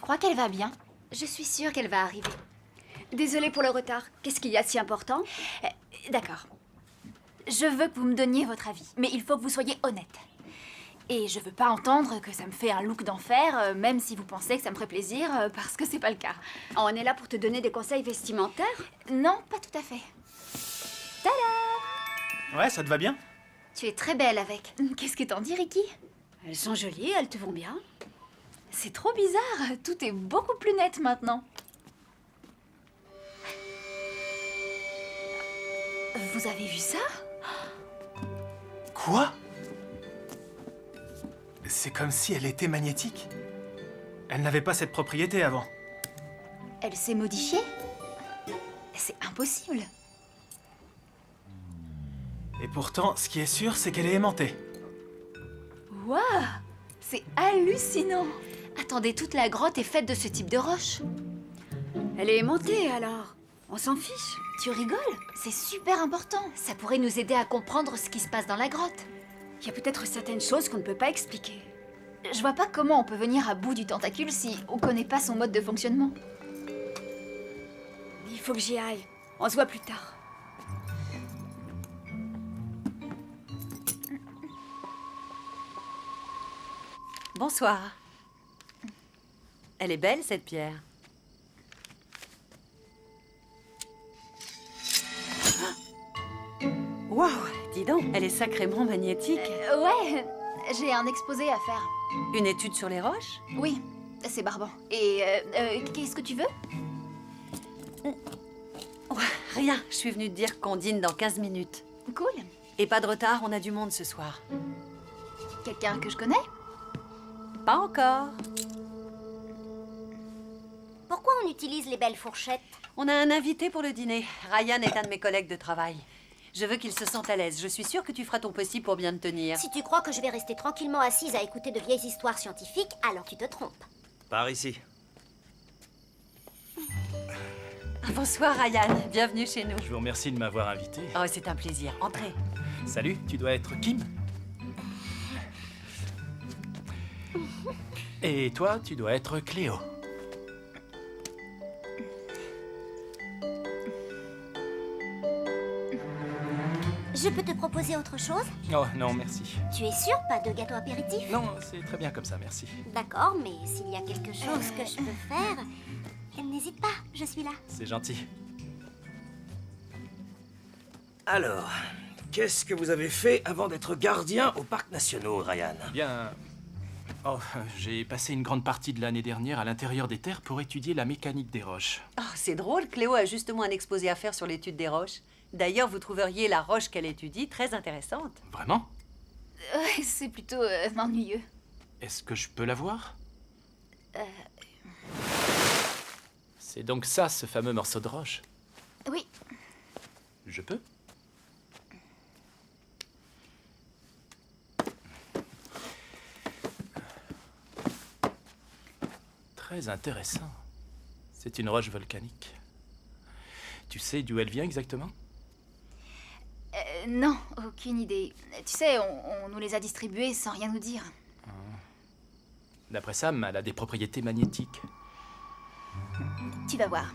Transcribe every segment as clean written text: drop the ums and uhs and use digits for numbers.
crois qu'elle va bien. Je suis sûre qu'elle va arriver. Désolée pour le retard. Qu'est-ce qu'il y a de si important? D'accord. Je veux que vous me donniez votre avis, mais il faut que vous soyez honnête. Et je veux pas entendre que ça me fait un look d'enfer, même si vous pensez que ça me ferait plaisir, parce que c'est pas le cas. On est là pour te donner des conseils vestimentaires? Non, pas tout à fait. Ouais, ça te va bien? Tu es très belle avec. Qu'est-ce que t'en dis, Ricky? Elles sont jolies, elles te vont bien. C'est trop bizarre, tout est beaucoup plus net maintenant. Vous avez vu ça? Quoi? C'est comme si elle était magnétique. Elle n'avait pas cette propriété avant. Elle s'est modifiée? C'est impossible. Et pourtant, ce qui est sûr, c'est qu'elle est aimantée. Waouh! C'est hallucinant! Attendez, toute la grotte est faite de ce type de roche. Elle est aimantée alors. On s'en fiche. Tu rigoles? C'est super important. Ça pourrait nous aider à comprendre ce qui se passe dans la grotte. Il y a peut-être certaines choses qu'on ne peut pas expliquer. Je vois pas comment on peut venir à bout du tentacule si on connaît pas son mode de fonctionnement. Il faut que j'y aille. On se voit plus tard. Bonsoir. Elle est belle, cette pierre. Waouh, dis donc, elle est sacrément magnétique. Ouais, j'ai un exposé à faire. Une étude sur les roches? Oui, c'est barbant. Et qu'est-ce que tu veux? Ouais, rien, je suis venue te dire qu'on dîne dans 15 minutes. Cool. Et pas de retard, on a du monde ce soir. Quelqu'un que je connais? Pas encore. Pourquoi on utilise les belles fourchettes? On a un invité pour le dîner. Ryan est un de mes collègues de travail. Je veux qu'il se sente à l'aise. Je suis sûre que tu feras ton possible pour bien te tenir. Si tu crois que je vais rester tranquillement assise à écouter de vieilles histoires scientifiques, alors tu te trompes. Par ici. Bonsoir Ryan, bienvenue chez nous. Je vous remercie de m'avoir invité. Oh, c'est un plaisir. Entrez. Salut, tu dois être Kim? Et toi, tu dois être Cléo. Je peux te proposer autre chose? Oh, non, merci. Tu es sûr, pas de gâteau apéritif? Non, c'est très bien comme ça, merci. D'accord, mais s'il y a quelque chose que je peux faire, n'hésite pas, je suis là. C'est gentil. Alors, qu'est-ce que vous avez fait avant d'être gardien au parc national, Ryan? Bien... Oh, j'ai passé une grande partie de l'année dernière à l'intérieur des terres pour étudier la mécanique des roches. Oh, c'est drôle, Cléo a justement un exposé à faire sur l'étude des roches. D'ailleurs, vous trouveriez la roche qu'elle étudie très intéressante. Vraiment? Ouais, c'est plutôt ennuyeux. Est-ce que je peux la voir? C'est donc ça, ce fameux morceau de roche? Oui. Je peux? Très intéressant. C'est une roche volcanique. Tu sais d'où elle vient exactement? Non, aucune idée. Tu sais, on nous les a distribués sans rien nous dire. D'après Sam, elle a des propriétés magnétiques. Tu vas voir.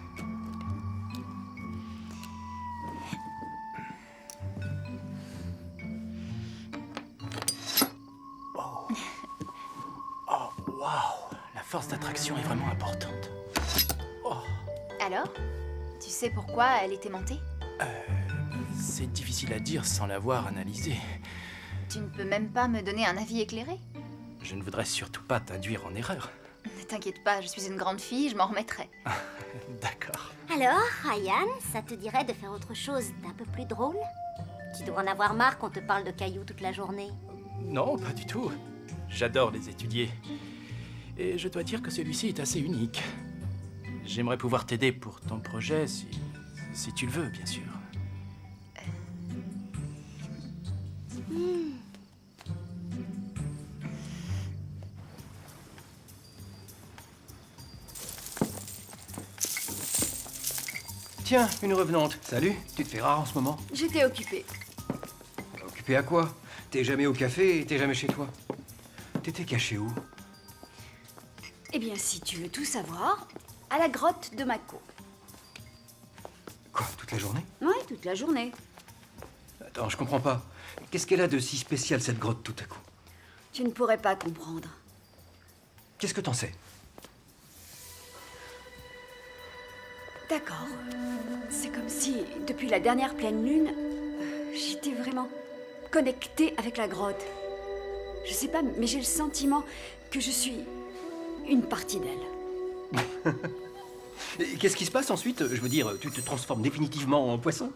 Oh, waouh! La force d'attraction est vraiment importante. Alors? Tu sais pourquoi elle est aimantée? C'est difficile à dire sans l'avoir analysée. Tu ne peux même pas me donner un avis éclairé? Je ne voudrais surtout pas t'induire en erreur. Ne t'inquiète pas, je suis une grande fille, je m'en remettrai. D'accord. Alors, Ryan, ça te dirait de faire autre chose d'un peu plus drôle? Tu dois en avoir marre qu'on te parle de cailloux toute la journée. Non, pas du tout. J'adore les étudier. Et je dois dire que celui-ci est assez unique. J'aimerais pouvoir t'aider pour ton projet si tu le veux, bien sûr. Tiens, une revenante. Salut, tu te fais rare en ce moment. J'étais occupée. Occupé à quoi? T'es jamais au café et t'es jamais chez toi. T'étais caché où? Eh bien, si tu veux tout savoir, à la grotte de Mako. Quoi, toute la journée? Ouais, toute la journée. Attends, je comprends pas. Qu'est-ce qu'elle a de si spécial, cette grotte, tout à coup? Tu ne pourrais pas comprendre. Qu'est-ce que t'en sais? D'accord. C'est comme si, depuis la dernière pleine lune, j'étais vraiment connectée avec la grotte. Je sais pas, mais j'ai le sentiment que je suis une partie d'elle. Et qu'est-ce qui se passe ensuite? Je veux dire, tu te transformes définitivement en poisson?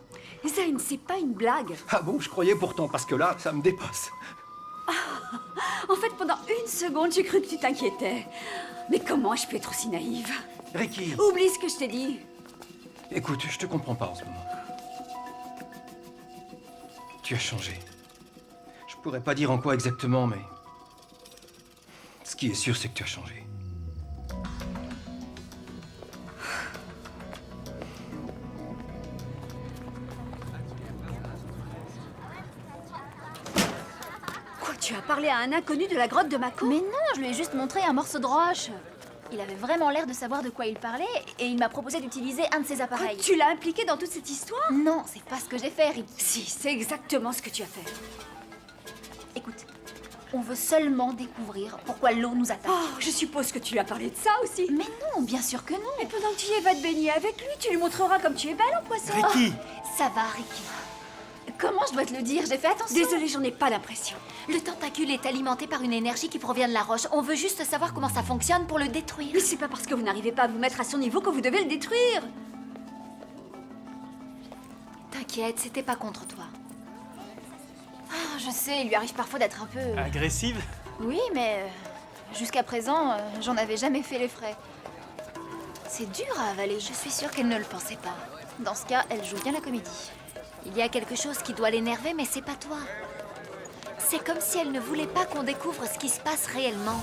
Zayn, c'est pas une blague. Ah bon, je croyais pourtant, parce que là, ça me dépasse. En fait, pendant une seconde, j'ai cru que tu t'inquiétais. Mais comment ai-je pu être aussi naïve? Ricky, Oublie ce que je t'ai dit. écoute, je te comprends pas en ce moment. Tu as changé. Je pourrais pas dire en quoi exactement, mais... ce qui est sûr, c'est que tu as changé. Quoi, tu as parlé à un inconnu de la grotte de Mako? Mais non, je lui ai juste montré un morceau de roche. Il avait vraiment l'air de savoir de quoi il parlait et il m'a proposé d'utiliser un de ses Quoi, appareils. tu l'as impliqué dans toute cette histoire? Non, c'est pas ce que j'ai fait, Ricky. Si, c'est exactement ce que tu as fait. Écoute, on veut seulement découvrir pourquoi l'eau nous attaque. Oh, je suppose que tu lui as parlé de ça aussi. Mais non, bien sûr que non. Mais pendant que tu y vas te baigner avec lui, tu lui montreras comme tu es belle en poisson. Ricky! Ça va, Ricky. Comment je dois te le dire? J'ai fait attention. Désolée, j'en ai pas l'impression. Le tentacule est alimenté par une énergie qui provient de la roche. On veut juste savoir comment ça fonctionne pour le détruire. Mais c'est pas parce que vous n'arrivez pas à vous mettre à son niveau que vous devez le détruire. T'inquiète, c'était pas contre toi. Ah, je sais, il lui arrive parfois d'être un peu... Agressive? Oui, mais jusqu'à présent, j'en avais jamais fait les frais. C'est dur à avaler. Je suis sûre qu'elle ne le pensait pas. Dans ce cas, elle joue bien la comédie. Il y a quelque chose qui doit l'énerver, mais c'est pas toi. C'est comme si elle ne voulait pas qu'on découvre ce qui se passe réellement.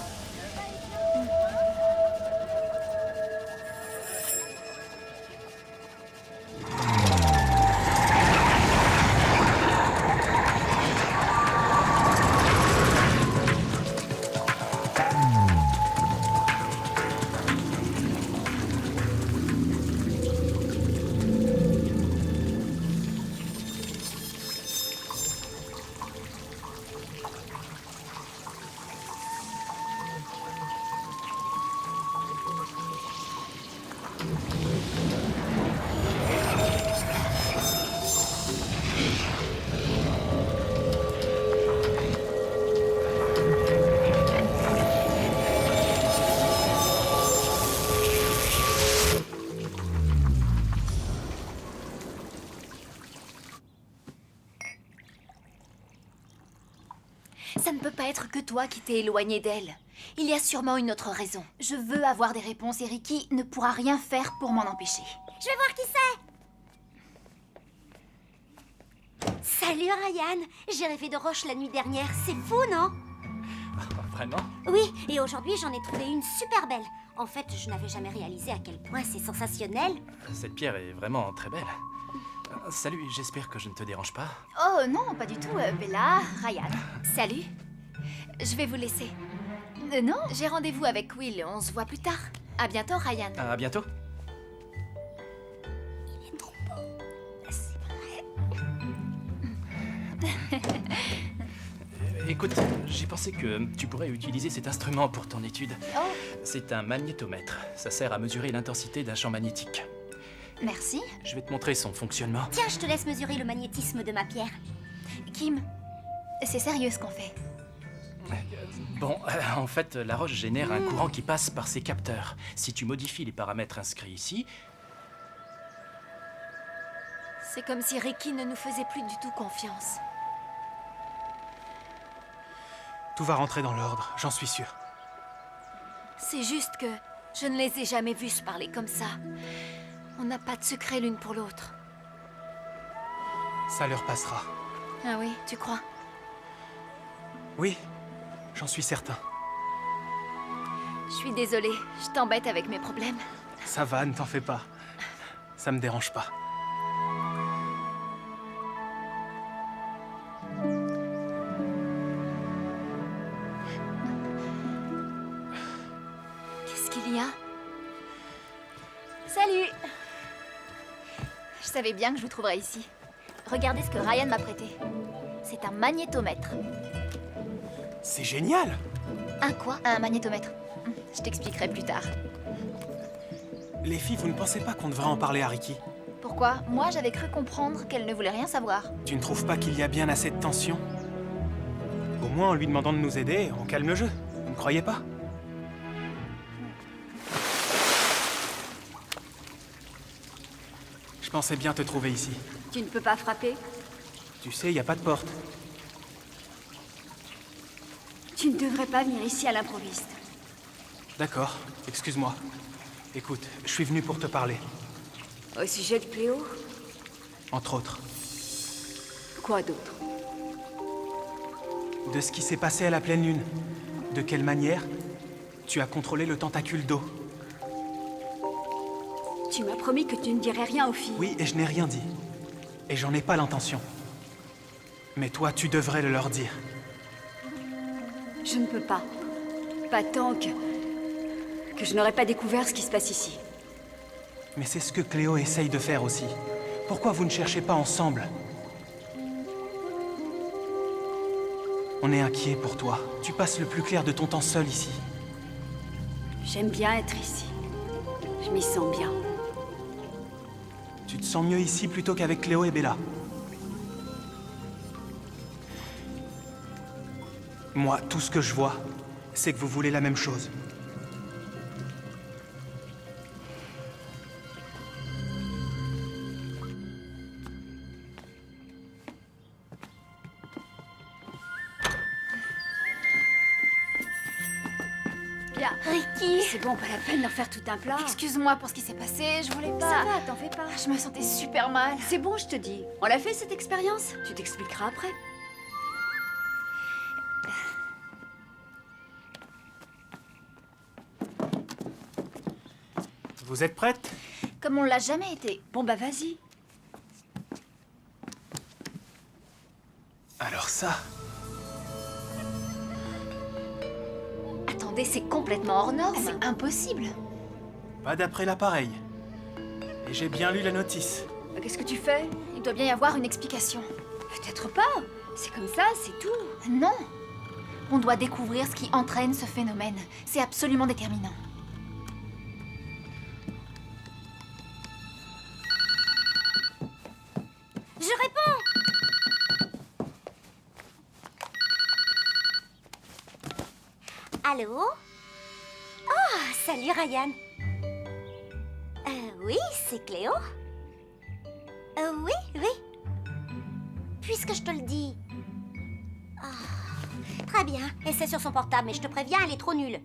Ça ne peut pas être que toi qui t'es éloigné d'elle. Il y a sûrement une autre raison. Je veux avoir des réponses et Ricky ne pourra rien faire pour m'en empêcher. Je vais voir qui c'est. Salut Ryan, j'ai rêvé de roche la nuit dernière, c'est fou non? Vraiment? Oui, et aujourd'hui j'en ai trouvé une super belle. En fait, je n'avais jamais réalisé à quel point c'est sensationnel. Cette pierre est vraiment très belle. Salut, j'espère que je ne te dérange pas. Oh non, pas du tout. Bella, Ryan. Salut. Je vais vous laisser. Non, j'ai rendez-vous avec Will. On se voit plus tard. À bientôt, Ryan. À bientôt. Écoute, j'ai pensé que tu pourrais utiliser cet instrument pour ton étude. Oh, C'est un magnétomètre. Ça sert à mesurer l'intensité d'un champ magnétique. merci. Je vais te montrer son fonctionnement. Tiens, je te laisse mesurer le magnétisme de ma pierre. Kim, c'est sérieux ce qu'on fait. Bon, en fait, la roche génère un courant qui passe par ses capteurs. Si tu modifies les paramètres inscrits ici, C'est comme si Ricky ne nous faisait plus du tout confiance. Tout va rentrer dans l'ordre, j'en suis sûr. C'est juste que je ne les ai jamais vus se parler comme ça. On n'a pas de secret l'une pour l'autre. Ça leur passera. Ah oui, tu crois? Oui, j'en suis certain. Je suis désolée, je t'embête avec mes problèmes. Ça va, ne t'en fais pas. Ça me dérange pas. Qu'est-ce savais bien que je vous trouverais ici. Regardez ce que Ryan m'a prêté. C'est un magnétomètre. C'est génial! Un quoi? Un magnétomètre. Je t'expliquerai plus tard. Les filles, vous ne pensez pas qu'on devrait en parler à Ricky? Pourquoi? Moi, j'avais cru comprendre qu'elle ne voulait rien savoir. Tu ne trouves pas qu'il y a bien assez de tension? Au moins, en lui demandant de nous aider, on calme le jeu. Vous ne croyez pas? Je pensais bien te trouver ici. Tu ne peux pas frapper? Tu sais, il n'y a pas de porte. Tu ne devrais pas venir ici à l'improviste. D'accord, excuse-moi. Écoute, je suis venu pour te parler, Au sujet de Cléo? entre autres, Quoi d'autre? de ce qui s'est passé à la pleine lune. De quelle manière tu as contrôlé le tentacule d'eau. Tu m'as promis que tu ne dirais rien aux filles. Oui, et je n'ai rien dit. Et j'en ai pas l'intention. Mais toi, tu devrais le leur dire. Je ne peux pas. Pas tant que je n'aurais pas découvert ce qui se passe ici. Mais c'est ce que Cléo essaye de faire aussi. Pourquoi vous ne cherchez pas ensemble? On est inquiet pour toi. Tu passes le plus clair de ton temps seul ici. J'aime bien être ici. Je m'y sens bien. Tu te sens mieux ici plutôt qu'avec Cléo et Bella. Moi, tout ce que je vois, c'est que vous voulez la même chose. Bien. Ricky! C'est bon, pas la peine d'en faire tout un plat. Excuse-moi pour ce qui s'est passé, je voulais pas... Ça va, t'en fais pas. Je me sentais super mal. C'est bon, je te dis. On l'a fait cette expérience. Tu t'expliqueras après. Vous êtes prête? Comme on l'a jamais été. Bon bah vas-y. Alors ça... Attendez, c'est complètement hors norme. C'est impossible. Pas d'après l'appareil. Et j'ai bien lu la notice. Qu'est-ce que tu fais? Il doit bien y avoir une explication. Peut-être pas. C'est comme ça, c'est tout. Non. On doit découvrir ce qui entraîne ce phénomène. C'est absolument déterminant. Je réponds. Allô? Oh, salut Ryan. Oui, c'est Cléo. Oui, oui. Puisque je te le dis. Ah, très bien. Et c'est sur son portable, mais je te préviens, elle est trop nulle.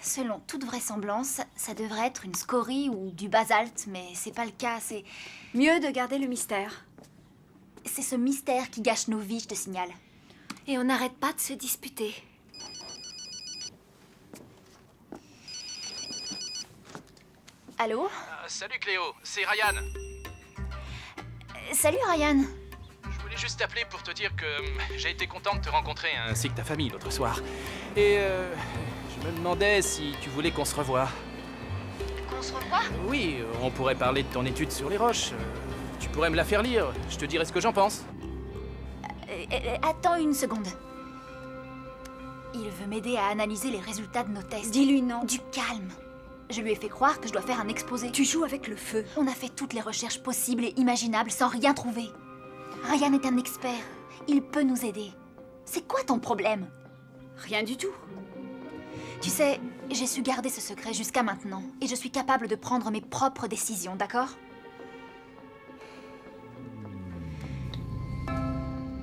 Selon toute vraisemblance, ça devrait être une scorie ou du basalte, mais c'est pas le cas, c'est Mieux de garder le mystère. ce mystère qui gâche nos vies, je te signale. Et on n'arrête pas de se disputer. Allô? Salut Cléo, c'est Ryan. Salut Ryan. Je voulais juste t'appeler pour te dire que j'ai été content de te rencontrer, ainsi que ta famille l'autre soir. Et je me demandais si tu voulais qu'on se revoie. Qu'on se revoit? Oui, on pourrait parler de ton étude sur les roches. Tu pourrais me la faire lire, je te dirai ce que j'en pense. Attends une seconde. Il veut m'aider à analyser les résultats de nos tests. Dis-lui non. Du calme. Je lui ai fait croire que je dois faire un exposé. Tu joues avec le feu. On a fait toutes les recherches possibles et imaginables sans rien trouver. Ryan est un expert. Il peut nous aider. C'est quoi ton problème? Rien du tout. Tu sais, j'ai su garder ce secret jusqu'à maintenant. Et je suis capable de prendre mes propres décisions, d'accord?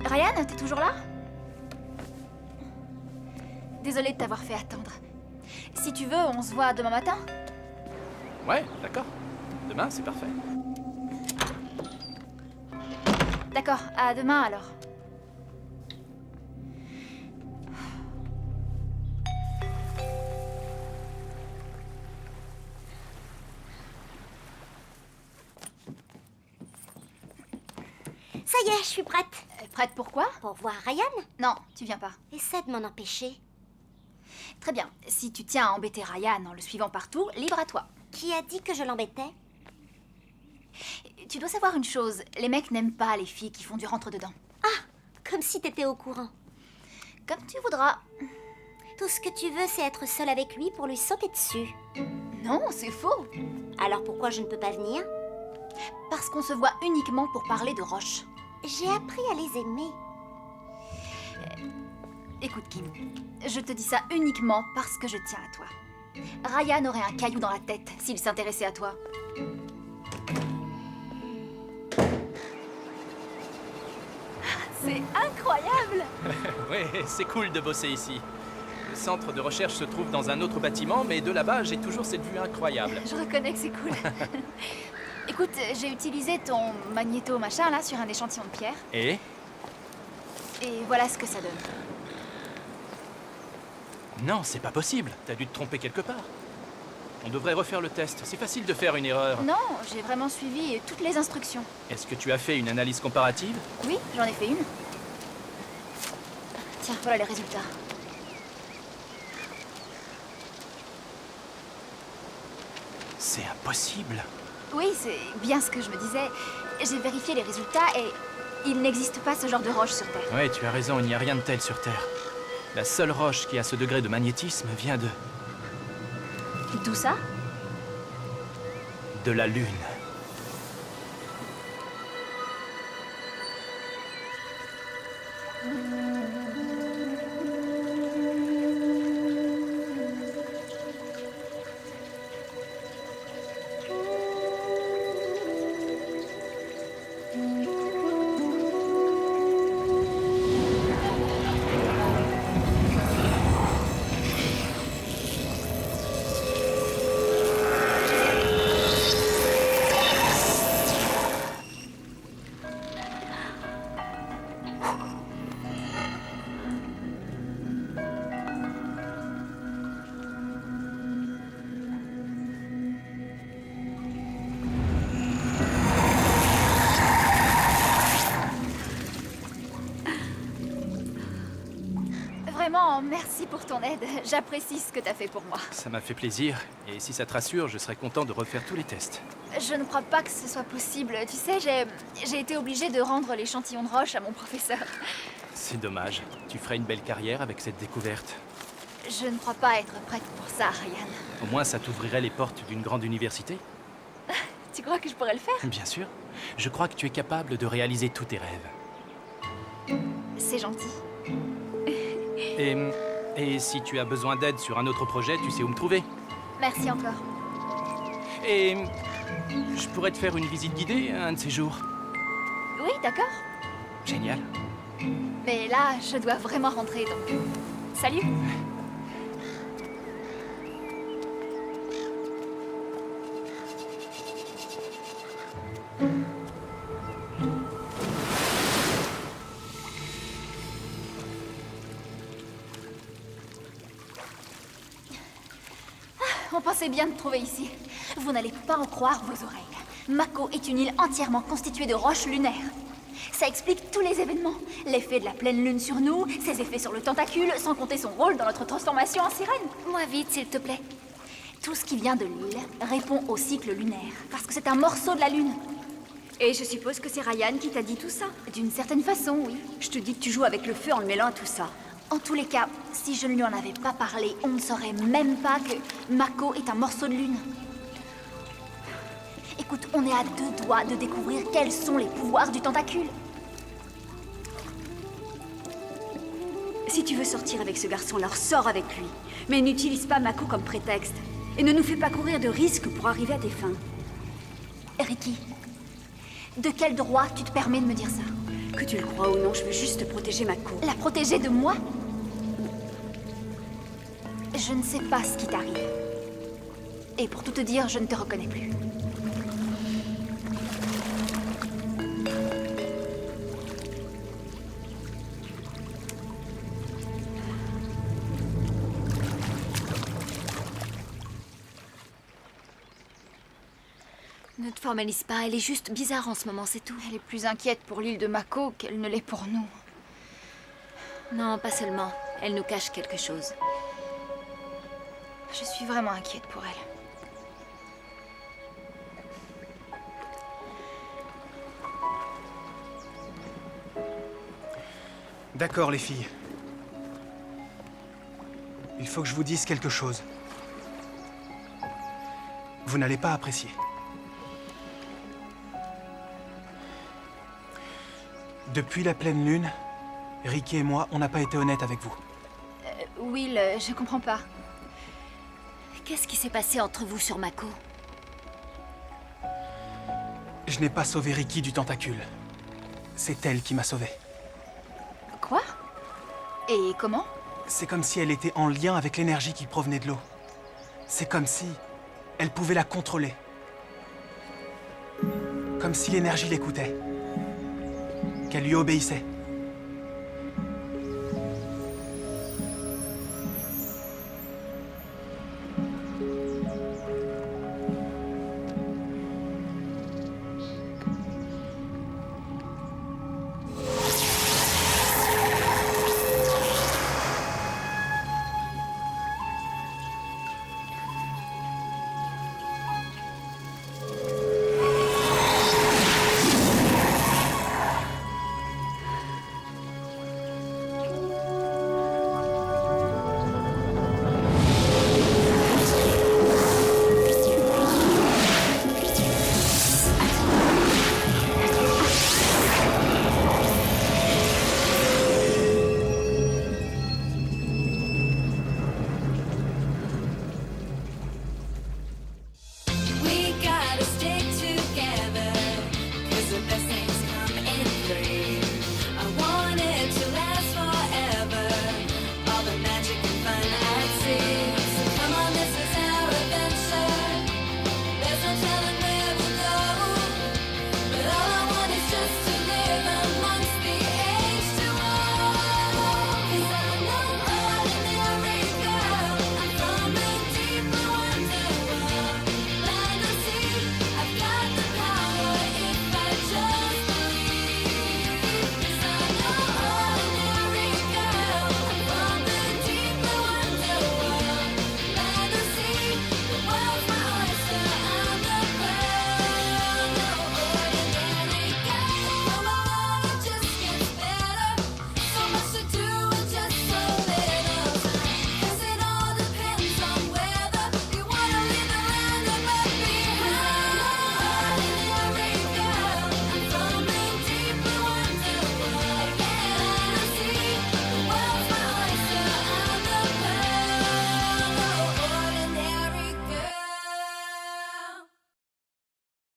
Ryan, t'es toujours là? Désolée de t'avoir fait attendre. Si tu veux, on se voit demain matin? Ouais, d'accord. Demain, c'est parfait. D'accord, à demain alors. Ça y est, je suis prête. Prête pour quoi? Pour voir Ryan? Non, tu viens pas. Essaie de m'en empêcher. Très bien. Si tu tiens à embêter Ryan en le suivant partout, libre à toi. Qui a dit que je l'embêtais? Tu dois savoir une chose, les mecs n'aiment pas les filles qui font du rentre-dedans. Comme si t'étais au courant. Comme tu voudras. Tout ce que tu veux, c'est être seule avec lui pour lui sauter dessus. Non, c'est faux. Alors pourquoi je ne peux pas venir? Parce qu'on se voit uniquement pour parler de Roche. J'ai appris à les aimer. Écoute, Kim, je te dis ça uniquement parce que je tiens à toi. Ryan aurait un caillou dans la tête s'il s'intéressait à toi. C'est incroyable! Ouais, c'est cool de bosser ici. Le centre de recherche se trouve dans un autre bâtiment, mais de là-bas, j'ai toujours cette vue incroyable. Je reconnais que c'est cool. Écoute, j'ai utilisé ton magnéto-machin là sur un échantillon de pierre. Et Et voilà ce que ça donne. non, c'est pas possible. T'as dû te tromper quelque part. On devrait refaire le test. C'est facile de faire une erreur. Non, j'ai vraiment suivi toutes les instructions. Est-ce que tu as fait une analyse comparative? Oui, j'en ai fait une. Tiens, voilà les résultats. C'est impossible. Oui, c'est bien ce que je me disais. J'ai vérifié les résultats et il n'existe pas ce genre de roche sur Terre. Ouais, tu as raison, il n'y a rien de tel sur Terre. La seule roche qui a ce degré de magnétisme vient D'où ça? de la Lune. Vraiment, merci pour ton aide. J'apprécie ce que t'as fait pour moi. Ça m'a fait plaisir, et si ça te rassure, je serais content de refaire tous les tests. Je ne crois pas que ce soit possible. Tu sais, j'ai été obligée de rendre l'échantillon de roche à mon professeur. C'est dommage. Tu ferais une belle carrière avec cette découverte. Je ne crois pas être prête pour ça, Ryan. Au moins, ça t'ouvrirait les portes d'une grande université. Tu crois que je pourrais le faire? Bien sûr. Je crois que tu es capable de réaliser tous tes rêves. C'est gentil. Et si tu as besoin d'aide sur un autre projet, tu sais où me trouver. Merci encore. Et je pourrais te faire une visite guidée un de ces jours. Oui, d'accord. Génial. Mais là, je dois vraiment rentrer, donc... Salut! On pensait bien te trouver ici. Vous n'allez pas en croire vos oreilles. Mako est une île entièrement constituée de roches lunaires. Ça explique tous les événements. L'effet de la pleine lune sur nous, ses effets sur le tentacule, sans compter son rôle dans notre transformation en sirène. Moi vite, s'il te plaît. Tout ce qui vient de l'île répond au cycle lunaire, parce que c'est un morceau de la lune. Et je suppose que c'est Ryan qui t'a dit tout ça. D'une certaine façon, oui. Je te dis que tu joues avec le feu en le mêlant à tout ça. En tous les cas, si je ne lui en avais pas parlé, on ne saurait même pas que Mako est un morceau de lune. Écoute, on est à 2 doigts de découvrir quels sont les pouvoirs du tentacule. Si tu veux sortir avec ce garçon, alors sors avec lui. Mais n'utilise pas Mako comme prétexte. Et ne nous fais pas courir de risques pour arriver à tes fins. Ricky, de quel droit tu te permets de me dire ça? Que tu le crois ou non, je veux juste protéger Mako. La protéger de moi? Je ne sais pas ce qui t'arrive. Et pour tout te dire, je ne te reconnais plus. Ne te formalise pas, elle est juste bizarre en ce moment, c'est tout. Elle est plus inquiète pour l'île de Mako qu'elle ne l'est pour nous. Non, pas seulement. Elle nous cache quelque chose. Je suis vraiment inquiète pour elle. D'accord, les filles. Il faut que je vous dise quelque chose. Vous n'allez pas apprécier. Depuis la pleine lune, Ricky et moi, on n'a pas été honnêtes avec vous. Will, je comprends pas. Qu'est-ce qui s'est passé entre vous sur Mako? Je n'ai pas sauvé Ricky du tentacule. C'est elle qui m'a sauvé. Quoi? Et comment? C'est comme si elle était en lien avec l'énergie qui provenait de l'eau. C'est comme si elle pouvait la contrôler. Comme si l'énergie l'écoutait. Qu'elle lui obéissait.